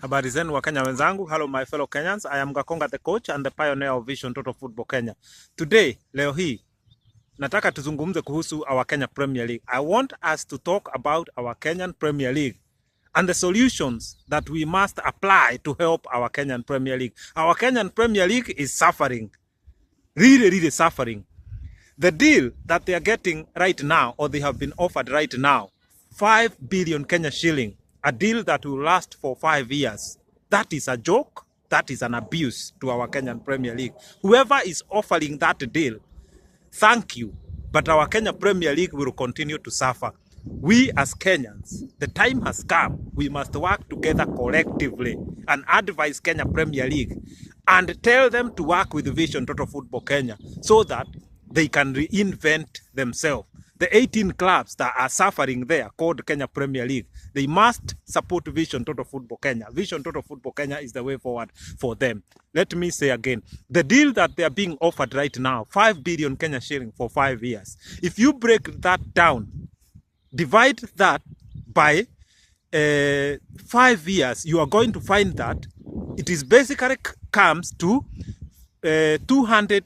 Habari zenu wa Kenya wenzangu. Hello my fellow Kenyans. I am Gakonga the coach and the pioneer of Vision Total Football Kenya. Today, leo hii, nataka tuzungumze kuhusu our Kenya Premier League. I want us to talk about our Kenyan Premier League and the solutions that we must apply to help our Kenyan Premier League. Our Kenyan Premier League is suffering. Really suffering. The deal that they are getting right now, or they have been offered right now, 5 billion Kenya shilling. A deal that will last for 5 years. That is a joke. That is an abuse to our Kenyan Premier League. Whoever is offering that deal, thank you. But our Kenya Premier League will continue to suffer. We as Kenyans, the time has come. We must work together collectively and advise Kenya Premier League and tell them to work with Vision Total Football Kenya so that they can reinvent themselves. The 18 clubs that are suffering there, called Kenya Premier League, they must support Vision Total Football Kenya. Vision Total Football Kenya is the way forward for them. Let me say again, the deal that they are being offered right now, 5 billion Kenya shilling for 5 years. If you break that down, divide that by 5 years, you are going to find that it is basically comes to 200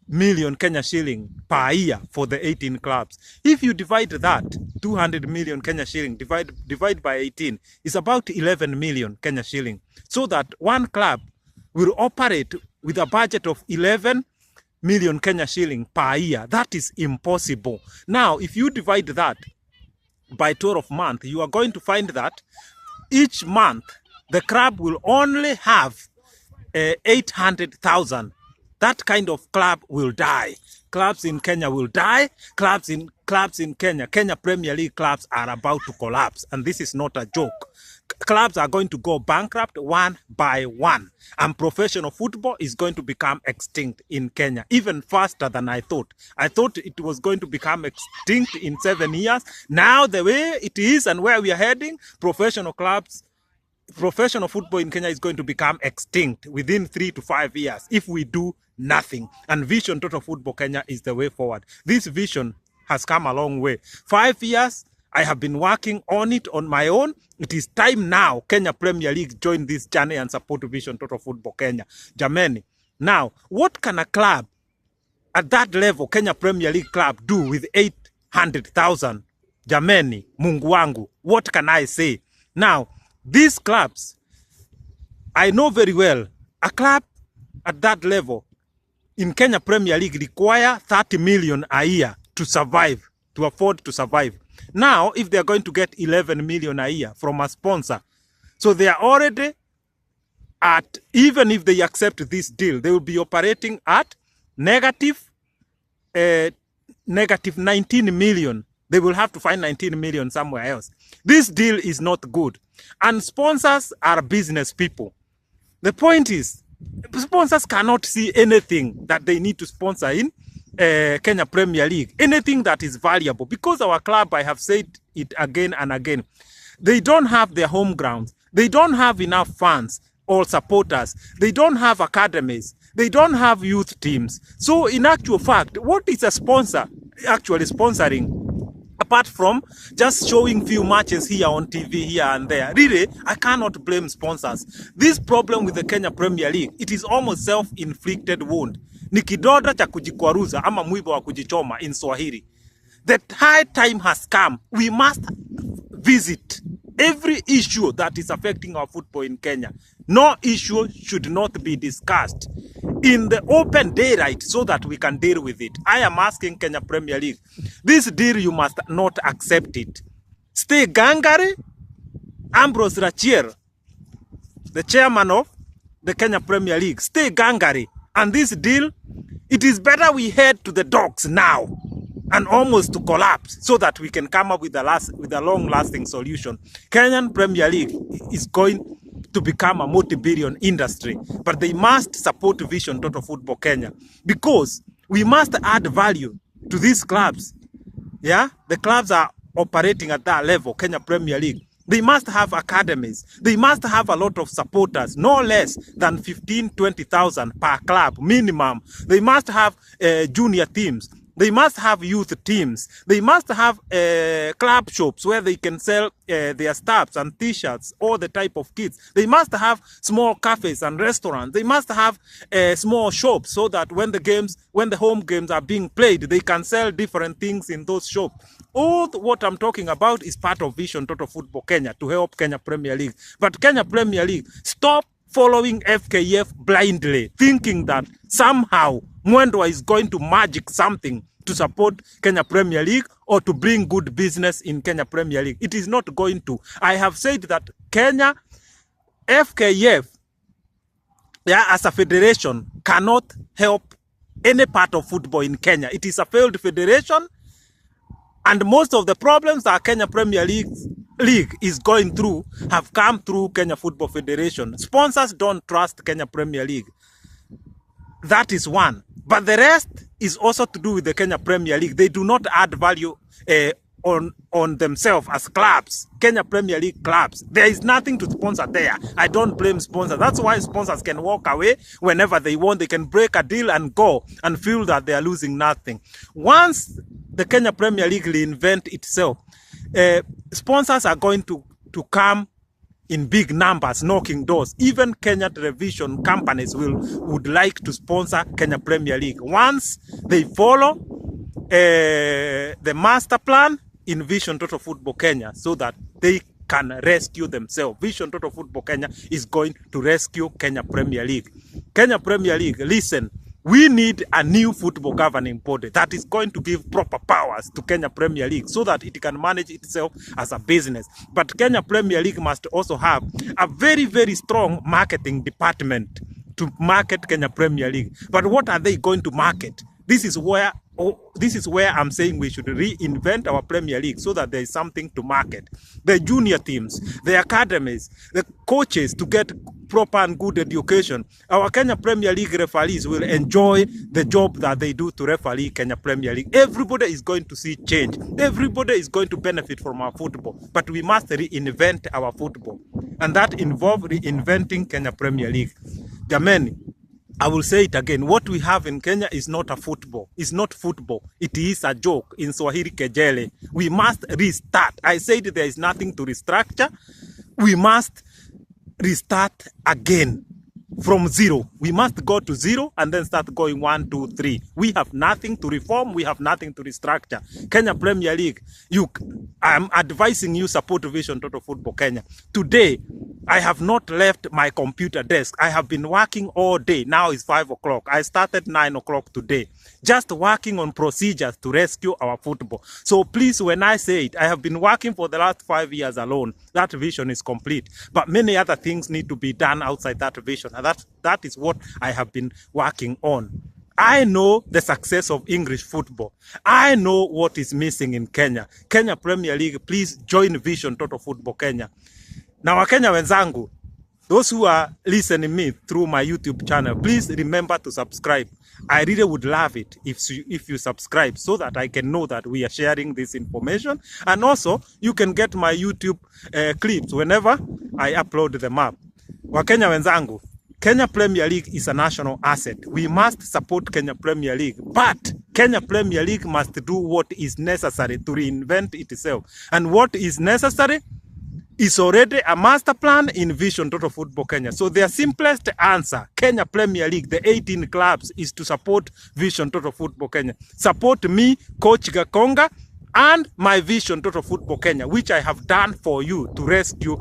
million Kenya shilling per year for the 18 clubs. If you divide that 200 million Kenya shilling divide by 18 is about 11 million Kenya shilling, so that one club will operate with a budget of 11 million Kenya shilling per year. That is impossible. Now if you divide that by 12 months, you are going to find that each month the club will only have 800,000. That kind of club will die. Clubs in Kenya will die. Clubs in Kenya Premier League clubs are about to collapse, and this is not a joke. Clubs are going to go bankrupt one by one, and professional football is going to become extinct in Kenya even faster than I thought. I thought it was going to become extinct in 7 years. Now the way it is and where we are heading, professional football in Kenya is going to become extinct within 3 to 5 years if we do nothing. And Vision Total Football Kenya is the way forward. This vision has come a long way. 5 years, I have been working on it on my own. It is time now Kenya Premier League join this journey and support Vision Total Football Kenya. Jameni, now, what can a club at that level, Kenya Premier League club, do with 800,000? Jameni, Mungu wangu, what can I say? Now, these clubs, I know very well, a club at that level in Kenya Premier League require 30 million a year to survive, to afford to survive. Now, if they are going to get 11 million a year from a sponsor, so they are already at, even if they accept this deal, they will be operating at negative 19 million. They will have to find 19 million somewhere else. This deal is not good. And sponsors are business people. The point is, sponsors cannot see anything that they need to sponsor in Kenya Premier League. Anything that is valuable. Because our club, I have said it again and again, they don't have their home grounds. They don't have enough fans or supporters. They don't have academies. They don't have youth teams. So in actual fact, what is a sponsor actually sponsoring? Apart from just showing few matches here on TV here and there. Really, I cannot blame sponsors. This problem with the Kenya Premier League, it is almost self-inflicted wound. Ni kidonda cha kujikwaruza ama mwiba wa kujichoma in Swahili. The high time has come. We must visit every issue that is affecting our football in Kenya. No issue should not be discussed in the open daylight so that we can deal with it. I am asking Kenya Premier League, this deal you must not accept it. Stay gangari. Ambrose Rachier, the chairman of the Kenya Premier League, stay gangari. And this deal, it is better we head to the dogs now and almost to collapse so that we can come up with a long-lasting solution. Kenyan Premier League is going to become a multi-billion industry, but they must support Vision Total Football Kenya because we must add value to these clubs. Yeah, the clubs are operating at that level, Kenya Premier League. They must have academies. They must have a lot of supporters, no less than 15,000 to 20,000 per club minimum. They must have junior teams. They must have youth teams. They must have club shops where they can sell their stuffs and t-shirts, all the type of kits. They must have small cafes and restaurants. They must have small shops so that when the home games are being played, they can sell different things in those shops. All what I'm talking about is part of Vision Total Football Kenya to help Kenya Premier League. But Kenya Premier League, stop following FKF blindly, thinking that somehow Mwendwa is going to magic something to support Kenya Premier League or to bring good business in Kenya Premier League. It is not going to. I have said that Kenya, FKF, as a federation, cannot help any part of football in Kenya. It is a failed federation, and most of the problems that Kenya Premier League is going through have come through Kenya Football Federation. Sponsors don't trust Kenya Premier League. That is one. But the rest is also to do with the Kenya Premier League. They do not add value on themselves as clubs, Kenya Premier League clubs. There is nothing to sponsor there. I don't blame sponsors. That's why sponsors can walk away whenever they want. They can break a deal and go and feel that they are losing nothing. Once the Kenya Premier League reinvent itself, sponsors are going to come in big numbers, knocking doors. Even Kenya television companies would like to sponsor Kenya Premier League once they follow the master plan in Vision Total Football Kenya, so that they can rescue themselves. Vision Total Football Kenya is going to rescue Kenya Premier League. Kenya Premier League, listen, we need a new football governing body that is going to give proper powers to Kenya Premier League so that it can manage itself as a business. But Kenya Premier League must also have a very, very strong marketing department to market Kenya Premier League. But what are they going to market? This is where I'm saying we should reinvent our Premier League so that there is something to market. The junior teams, the academies, the coaches to get proper and good education. Our Kenya Premier League referees will enjoy the job that they do to referee Kenya Premier League. Everybody is going to see change. Everybody is going to benefit from our football. But we must reinvent our football. And that involves reinventing Kenya Premier League. Jamani, I will say it again. What we have in Kenya is not a football. It's not football. It is a joke. In Swahili kejele. We must restart. I said there is nothing to restructure. We must restart again from zero. We must go to zero and then start going 1, 2, 3. We have nothing to reform. We have nothing to restructure. Kenya Premier League, I'm advising you support Vision Total Football Kenya. Today, I have not left my computer desk. I have been working all day. Now it's 5 o'clock. I started 9 o'clock today. Just working on procedures to rescue our football. So please, when I say it, I have been working for the last 5 years alone. That vision is complete. But many other things need to be done outside that vision. And that is what I have been working on. I know the success of English football. I know what is missing in Kenya. Kenya Premier League, please join Vision Total Football Kenya. Na Wakenya wenzangu, those who are listening me through my YouTube channel, please remember to subscribe. I really would love it if you subscribe so that I can know that we are sharing this information. And also, you can get my YouTube clips whenever I upload them up. Wakenya wenzangu, Kenya Premier League is a national asset. We must support Kenya Premier League. But Kenya Premier League must do what is necessary to reinvent itself. And what is necessary is already a master plan in Vision Total Football Kenya. So the simplest answer, Kenya Premier League, the 18 clubs, is to support Vision Total Football Kenya. Support me, Coach Gakonga, and my Vision Total Football Kenya, which I have done for you, to rescue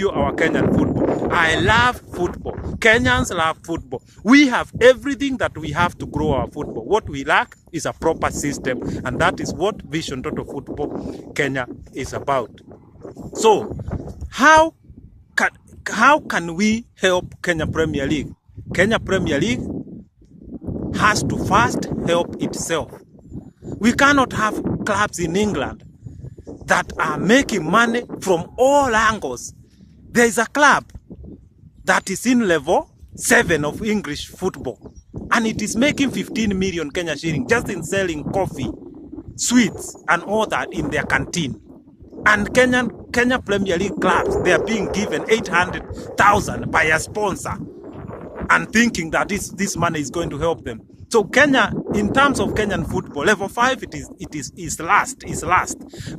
our Kenyan football. I love football. Kenyans love football. We have everything that we have to grow our football. What we lack is a proper system, and that is what Vision Total Football Kenya is about. So, how can we help Kenya Premier League? Kenya Premier League has to first help itself. We cannot have clubs in England that are making money from all angles. There is a club that is in level 7 of English football, and it is making 15 million Kenya shillings just in selling coffee, sweets, and all that in their canteen. And Kenya Premier League clubs, they are being given 800,000 by a sponsor and thinking that this money is going to help them. So Kenya, in terms of Kenyan football, level 5 is last.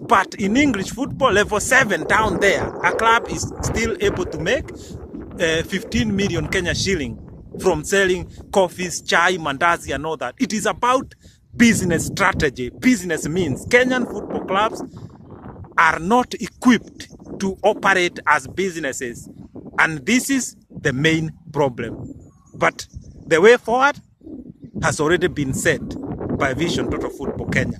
But in English football, level 7 down there, a club is still able to make 15 million Kenya shilling from selling coffees, chai, mandazi, and all that. It is about business strategy. Business means Kenyan football clubs are not equipped to operate as businesses, and this is the main problem. But the way forward has already been set by Vision Total Football Kenya.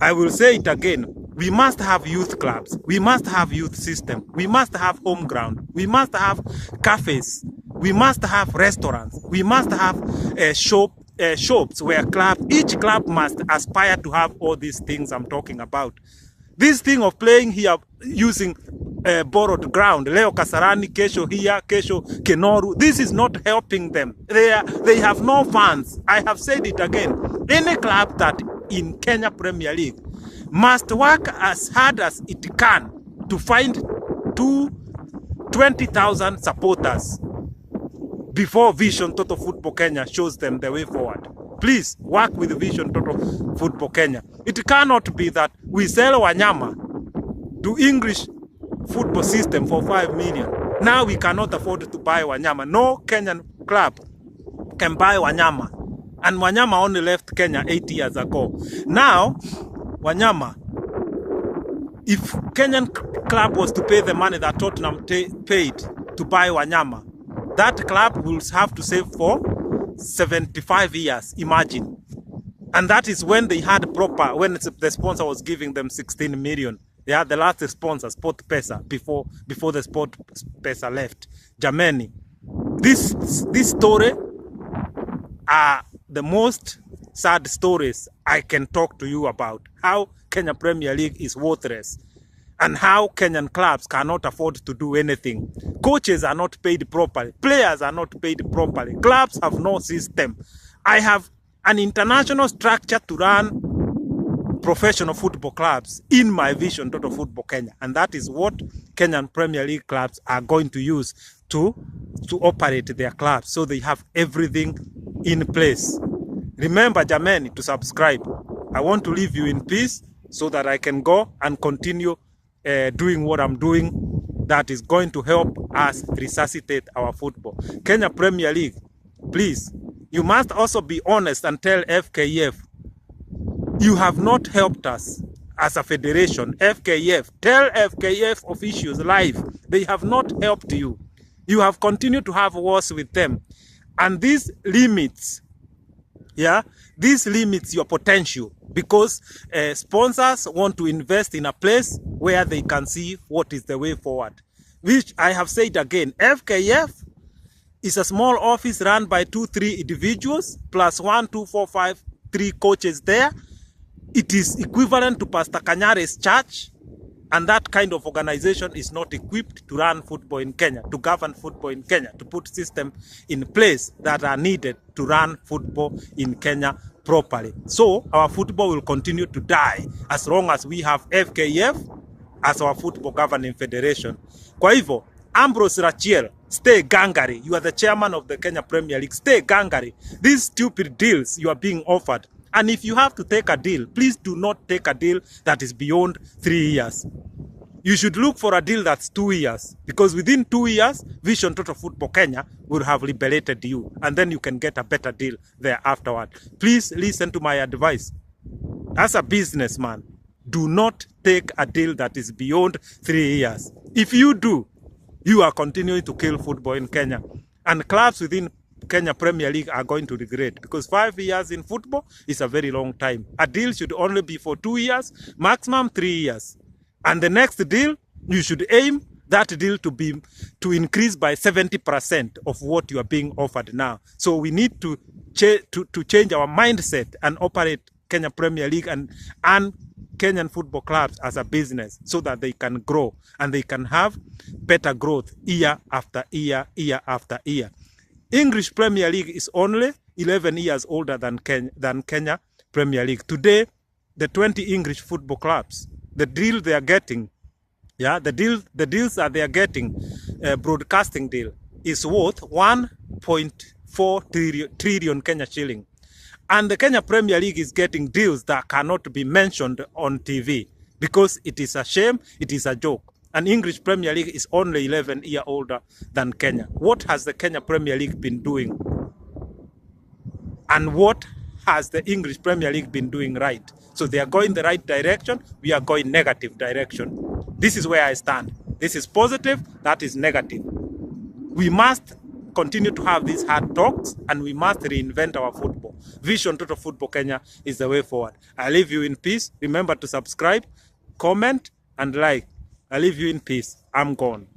I will say it again. We must have youth clubs. We must have youth system. We must have home ground. We must have cafes. We must have restaurants. We must have shops where each club must aspire to have all these things I'm talking about. This thing of playing here using borrowed ground, leo Kasarani, kesho here, kesho Kenoru, this is not helping them. They have no funds. I have said it again. Any club that in Kenya Premier League must work as hard as it can to find 20,000 supporters before Vision Total Football Kenya shows them the way forward. Please work with Vision Total Football Kenya. It cannot be that we sell Wanyama to English football system for 5 million. Now we cannot afford to buy Wanyama. No Kenyan club can buy Wanyama. And Wanyama only left Kenya 8 years ago. Now, Wanyama, if Kenyan club was to pay the money that Tottenham paid to buy Wanyama, that club will have to save for 75 years, imagine. And that is when they had when the sponsor was giving them 16 million. They had the last sponsor, Sport Pesa, before the Sport Pesa left. Jameni, this story are the most sad stories I can talk to you about. How Kenya Premier League is worthless. And how Kenyan clubs cannot afford to do anything. Coaches are not paid properly. Players are not paid properly. Clubs have no system. I have an international structure to run professional football clubs in my Vision Total Football Kenya. And that is what Kenyan Premier League clubs are going to use to operate their clubs. So they have everything in place. Remember, Jameni, to subscribe. I want to leave you in peace so that I can go and continue doing what I'm doing that is going to help us resuscitate our football. Kenya Premier League, please, you must also be honest and tell FKF, you have not helped us as a federation. FKF, tell FKF officials live, they have not helped you. You have continued to have wars with them. And this limits, this limits your potential, because sponsors want to invest in a place where they can see what is the way forward. Which I have said again, FKF is a small office run by 2-3 individuals, plus 1, 2, 4, 5, 3 coaches there. It is equivalent to Pastor Kanyare's church, and that kind of organization is not equipped to run football in Kenya, to govern football in Kenya, to put systems in place that are needed to run football in Kenya properly. So our football will continue to die as long as we have FKF as our football governing federation. Kwa hivyo, Ambrose Rachiel, stay gangari. You are the chairman of the Kenya Premier League. Stay gangari. These stupid deals you are being offered. And if you have to take a deal, please do not take a deal that is beyond 3 years. You should look for a deal that's 2 years, because within 2 years, Vision Total Football Kenya will have liberated you, and then you can get a better deal there afterward. Please listen to my advice. As a businessman, do not take a deal that is beyond 3 years. If you do, you are continuing to kill football in Kenya. And clubs within Kenya Premier League are going to regret, because 5 years in football is a very long time. A deal should only be for 2 years, maximum 3 years. And the next deal, you should aim that deal to increase by 70% of what you are being offered now. So we need to change our mindset and operate Kenya Premier League and Kenyan football clubs as a business, so that they can grow and they can have better growth year after year, year after year. English Premier League is only 11 years older than Kenya Premier League. Today, the 20 English football clubs, the deal they are getting, the deals that they are getting, broadcasting deal, is worth 1.4 trillion Kenya shilling. And the Kenya Premier League is getting deals that cannot be mentioned on TV because it is a shame, it is a joke. And English Premier League is only 11 years older than Kenya. What has the Kenya Premier League been doing? And what has the English Premier League been doing right? So they are going the right direction, we are going negative direction. This is where I stand. This is positive, that is negative. We must continue to have these hard talks and we must reinvent our football. Vision Total Football Kenya is the way forward. I leave you in peace. Remember to subscribe, comment and like. I leave you in peace. I'm gone.